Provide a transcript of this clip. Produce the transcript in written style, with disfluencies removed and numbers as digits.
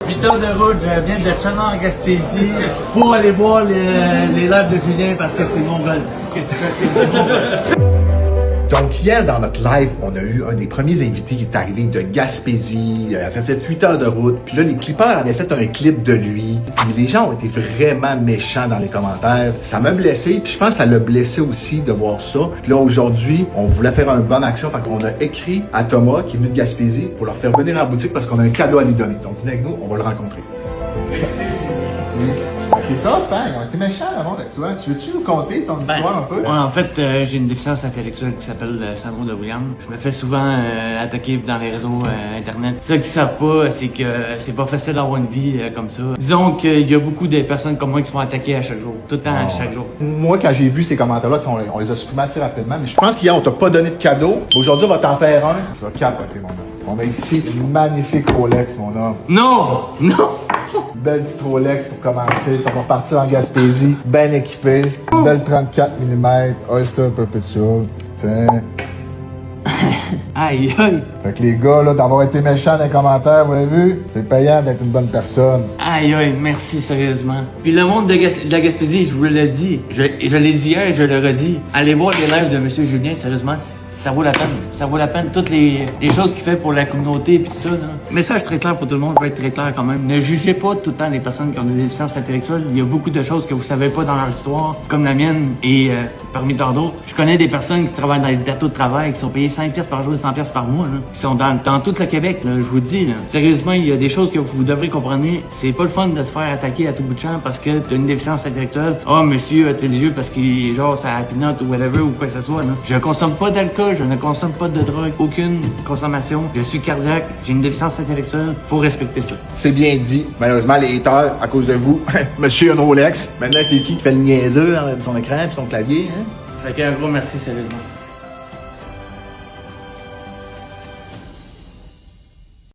8 heures de route, je viens de Chanon en Gaspésie. Faut aller voir les lives de Julien parce que c'est mon gars. C'est mon gars. Donc hier, dans notre live, on a eu un des premiers invités qui est arrivé de Gaspésie. Il avait fait 8 heures de route. Puis là, les clippers avaient fait un clip de lui. Puis les gens ont été vraiment méchants dans les commentaires. Ça m'a blessé. Puis je pense que ça l'a blessé aussi de voir ça. Puis là, aujourd'hui, on voulait faire une bonne action. Fait qu'on a écrit à Thomas, qui est venu de Gaspésie, pour leur faire venir en boutique parce qu'on a un cadeau à lui donner. Donc venez avec nous, on va le rencontrer. C'est top, hein? Ils ont été méchants, le monde, avec toi. Tu veux-tu nous conter ton histoire un peu? Ouais, en fait, j'ai une déficience intellectuelle qui s'appelle syndrome de Williams. Je me fais souvent attaquer dans les réseaux Internet. Ceux qui savent pas, c'est que c'est pas facile d'avoir une vie comme ça. Disons qu'il y a beaucoup de personnes comme moi qui se font attaquer à chaque jour. Tout le temps, à chaque jour. Moi, quand j'ai vu ces commentaires-là, on les a supprimés assez rapidement. Mais je pense qu'hier, on t'a pas donné de cadeau. Aujourd'hui, on va t'en faire un. Tu vas capoter, mon homme. On a ici une magnifique Rolex, mon homme. Non! Non! Belle petite Rolex pour commencer. Ça va partir en Gaspésie, bien équipé. Belle 34 mm, Oyster Perpetual. Tiens. Aïe, aïe! Fait que les gars, là, d'avoir été méchants dans les commentaires, vous avez vu? C'est payant d'être une bonne personne. Aïe, aïe, merci, sérieusement. Puis le monde de la Gaspésie, je vous l'ai dit. Je l'ai dit hier et je le redis. Allez voir les lives de M. Julien, sérieusement, ça vaut la peine. Ça vaut la peine. Toutes les choses qu'il fait pour la communauté et tout ça. Là. Message très clair pour tout le monde, je vais être très clair quand même. Ne jugez pas tout le temps les personnes qui ont des déficiences intellectuelles. Il y a beaucoup de choses que vous savez pas dans leur histoire, comme la mienne et parmi tant d'autres. Je connais des personnes qui travaillent dans les plateaux de travail, qui sont payées 5 pièces par jour et 100 pièces par mois. Là. Qui sont dans tout le Québec, là, je vous dis. Là. Sérieusement, il y a des choses que vous devrez comprendre. C'est pas le fun de se faire attaquer à tout bout de champ parce que tu as une déficience intellectuelle. Oh, monsieur, t'es les yeux parce qu'il est genre ça pinote ou whatever ou quoi que ce soit. Là. Je consomme pas d'alcool, je ne consomme pas de drogue, aucune consommation. Je suis cardiaque, j'ai une déficience intellectuelle. Faut respecter ça. C'est bien dit. Malheureusement, les haters, à cause de vous, monsieur a une Rolex. Maintenant, c'est qui fait le niaiseux dans son écran et son clavier, hein? Fait qu'un gros merci, sérieusement.